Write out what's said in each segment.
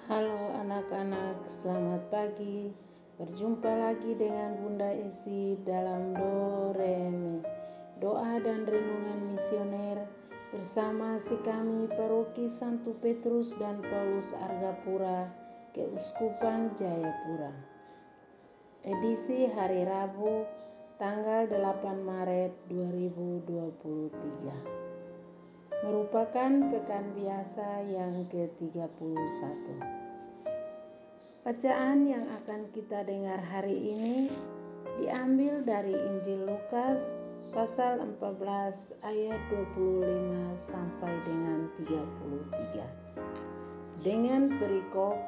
Halo anak-anak, selamat pagi. Berjumpa lagi dengan Bunda Esi dalam Doremi, doa dan renungan misioner bersama si kami Paroki Santo Petrus dan Paulus Argapura, Keuskupan Jayapura. Edisi hari Rabu, tanggal 8 Maret 2023. Merupakan pekan biasa yang ke-31. Bacaan yang akan kita dengar hari ini diambil dari Injil Lukas pasal 14 ayat 25 sampai dengan 33. Dengan perikop,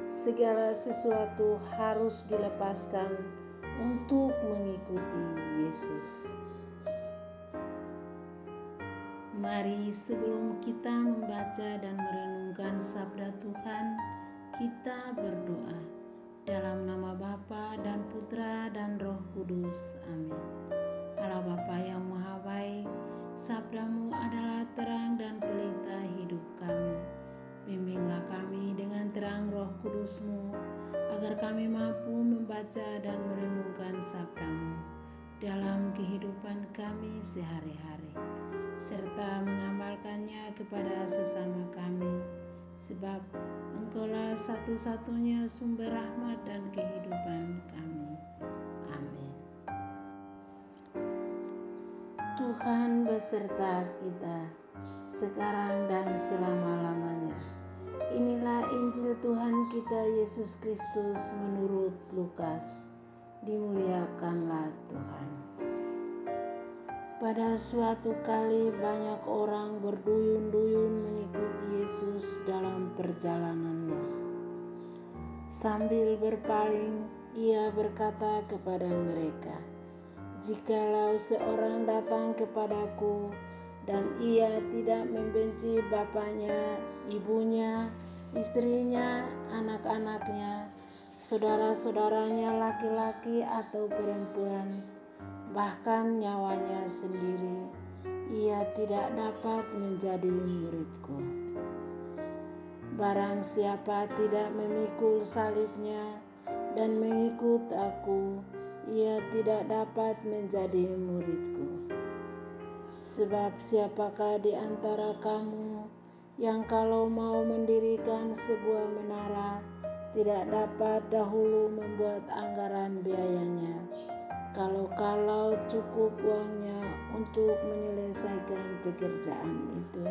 segala sesuatu harus dilepaskan untuk mengikuti Yesus. Mari sebelum kita membaca dan merenungkan sabda Tuhan, kita berdoa. Dalam nama Bapa dan Putra dan Roh Kudus. Amin. Allah Bapa yang Maha Baik, sabdamu adalah terang dan pelita hidup kami. Bimbinglah kami dengan terang Roh Kudus-Mu, agar kami mampu membaca dan merenungkan sabdamu dalam kehidupan kami sehari-hari, serta mengamalkannya kepada sesama kami, sebab Engkaulah satu-satunya sumber rahmat dan kehidupan kami. Amin. Tuhan beserta kita, sekarang dan selama-lamanya. Inilah Injil Tuhan kita Yesus Kristus menurut Lukas. Dimuliakanlah Tuhan. Pada suatu kali banyak orang berduyun-duyun mengikuti Yesus dalam perjalanannya. Sambil berpaling, ia berkata kepada mereka, "Jikalau seorang datang kepadaku dan ia tidak membenci bapaknya, ibunya, istrinya, anak-anaknya, saudara-saudaranya laki-laki atau perempuan, bahkan nyawanya sendiri, ia tidak dapat menjadi muridku. Barang siapa tidak memikul salibnya dan mengikut aku, ia tidak dapat menjadi muridku. Sebab siapakah di antara kamu yang kalau mau mendirikan sebuah menara, tidak dapat dahulu membuat anggaran biayanya, kalau cukup uangnya untuk menyelesaikan pekerjaan itu,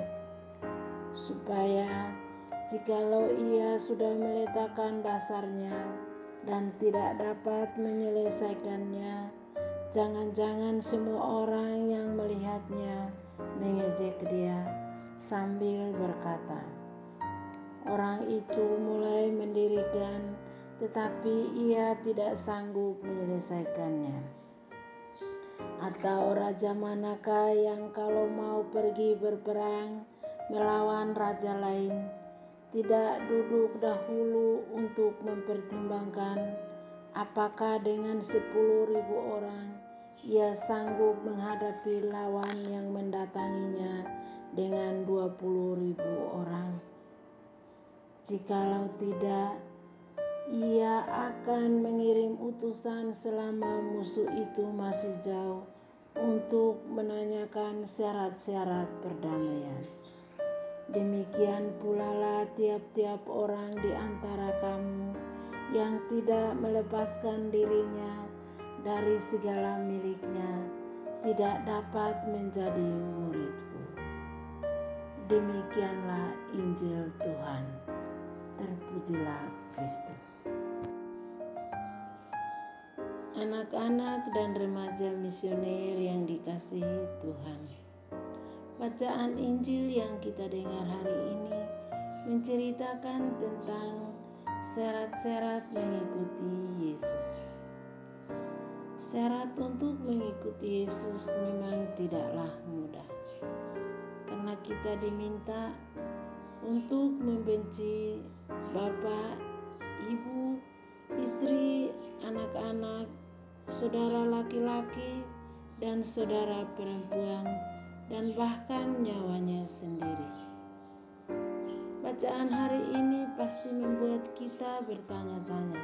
supaya jikalau ia sudah meletakkan dasarnya dan tidak dapat menyelesaikannya, jangan-jangan semua orang yang melihatnya mengejek dia sambil berkata, 'Orang itu mulai mendirikan, tetapi ia tidak sanggup menyelesaikannya.' Atau raja manakah yang kalau mau pergi berperang melawan raja lain, tidak duduk dahulu untuk mempertimbangkan apakah dengan 10.000 orang ia sanggup menghadapi lawan yang mendatanginya dengan 20.000 orang? Jikalau tidak, ia akan mengirim utusan selama musuh itu masih jauh untuk menanyakan syarat-syarat perdamaian. Demikian pula lah tiap-tiap orang di antara kamu yang tidak melepaskan dirinya dari segala miliknya, tidak dapat menjadi muridku." Demikianlah Injil Tuhan. Terpujilah Kristus. Anak-anak dan remaja misioner yang dikasihi Tuhan, bacaan Injil yang kita dengar hari ini menceritakan tentang syarat-syarat mengikuti Yesus. Syarat untuk mengikuti Yesus memang tidaklah mudah, karena kita diminta untuk membenci bapak, ibu, istri, anak-anak, saudara laki-laki, dan saudara perempuan, dan bahkan nyawanya sendiri. Bacaan hari ini pasti membuat kita bertanya-tanya,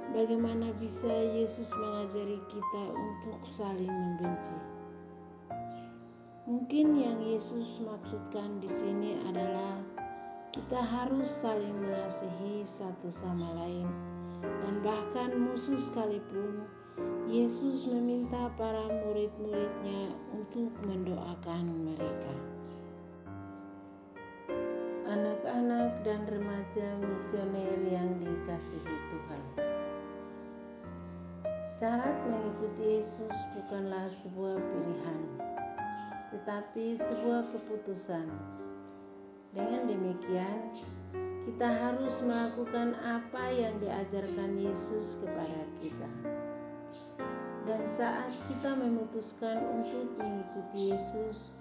bagaimana bisa Yesus mengajari kita untuk saling membenci? Mungkin yang Yesus maksudkan di sini adalah kita harus saling mengasihi satu sama lain, dan bahkan musuh sekalipun Yesus meminta para murid-muridnya untuk mendoakan mereka. Anak-anak dan remaja misioner yang dikasihi Tuhan, syarat mengikuti Yesus bukanlah sebuah pilihan, tetapi sebuah keputusan. Dengan demikian, kita harus melakukan apa yang diajarkan Yesus kepada kita. Dan saat kita memutuskan untuk mengikuti Yesus,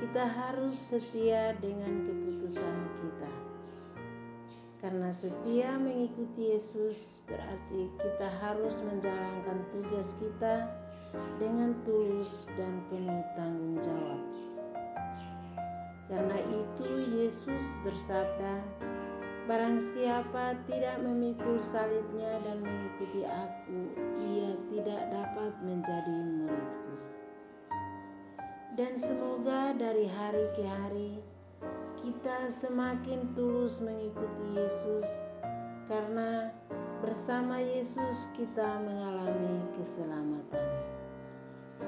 kita harus setia dengan keputusan kita. Karena setia mengikuti Yesus berarti kita harus menjalankan tugas kita dengan tulus dan penuh tanggung jawab. Karena itu Yesus bersabda, "Barang siapa tidak memikul salibnya dan mengikuti aku, ia tidak dapat menjadi muridku." Dan semoga dari hari ke hari kita semakin tulus mengikuti Yesus, karena bersama Yesus kita mengalami keselamatan.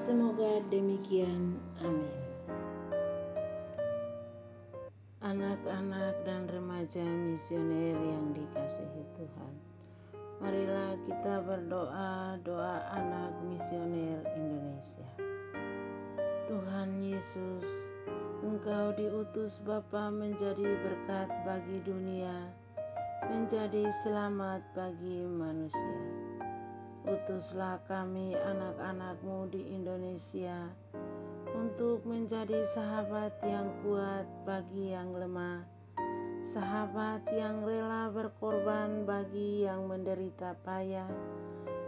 Semoga demikian. Amin. Anak-anak dan remaja misioner yang dikasihi Tuhan, marilah kita berdoa doa anak misioner Indonesia. Tuhan Yesus, Engkau diutus Bapa menjadi berkat bagi dunia, menjadi selamat bagi manusia. Utuslah kami anak-anak-Mu di Indonesia untuk menjadi sahabat yang kuat bagi yang lemah, sahabat yang rela berkorban bagi yang menderita payah,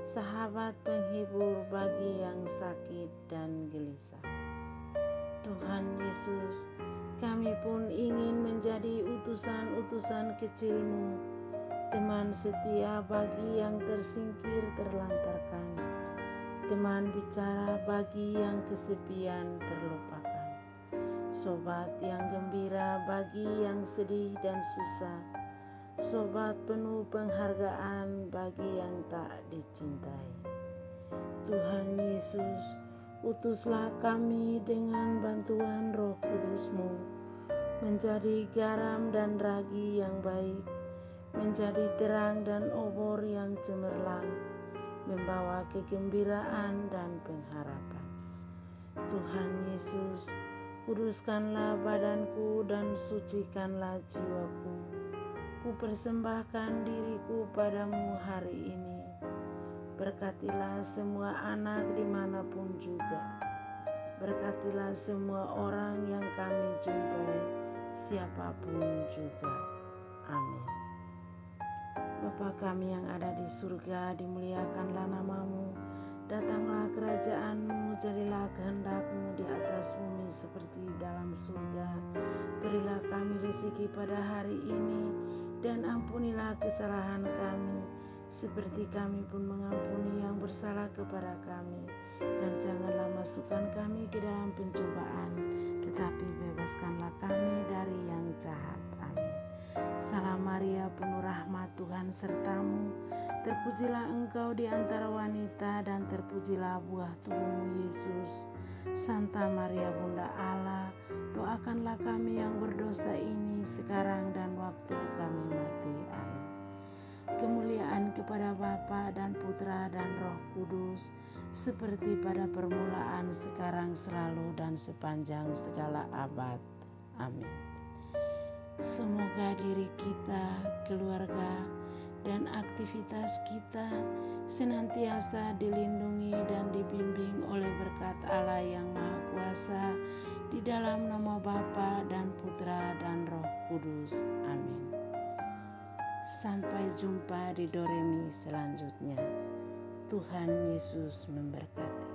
sahabat penghibur bagi yang sakit dan gelisah. Tuhan Yesus, kami pun ingin menjadi utusan-utusan kecil-Mu, teman setia bagi yang tersingkir terlantarkan, teman bicara bagi yang kesepian terlupakan, sobat yang gembira bagi yang sedih dan susah, sobat penuh penghargaan bagi yang tak dicintai. Tuhan Yesus, utuslah kami dengan bantuan Roh Kudus-Mu menjadi garam dan ragi yang baik, menjadi terang dan obor yang cemerlang, membawa kegembiraan dan pengharapan. Tuhan Yesus, kuduskanlah badanku dan sucikanlah jiwaku. Ku persembahkan diriku padamu hari ini. Berkatilah semua anak dimanapun juga. Berkatilah semua orang yang kami jumpai, siapapun juga. Amin. Bapa kami yang ada di surga, dimuliakanlah nama-Mu. Datanglah kerajaan-Mu, jadilah kehendak-Mu di atas bumi seperti dalam surga. Berilah kami rezeki pada hari ini, dan ampunilah kesalahan kami, seperti kami pun mengampuni yang bersalah kepada kami. Dan janganlah masukkan kami ke dalam pencobaan, tetapi bebaskanlah kami dari yang jahat. Amin. Salam Maria, penuh rahmat, Tuhan serta-Mu. Terpujilah Engkau di antara wanita, dan terpujilah buah tubuh-Mu, Yesus. Santa Maria, Bunda Allah, doakanlah kami yang berdosa ini sekarang dan waktu kami mati. Amin. Kemuliaan kepada Bapa dan Putra dan Roh Kudus, seperti pada permulaan, sekarang, selalu, dan sepanjang segala abad. Amin. Semoga diri kita, keluarga, dan aktivitas kita senantiasa dilindungi dan dibimbing oleh berkat Allah yang Maha Kuasa, di dalam nama Bapa dan Putra dan Roh Kudus. Amin. Sampai jumpa di Doremi selanjutnya. Tuhan Yesus memberkati.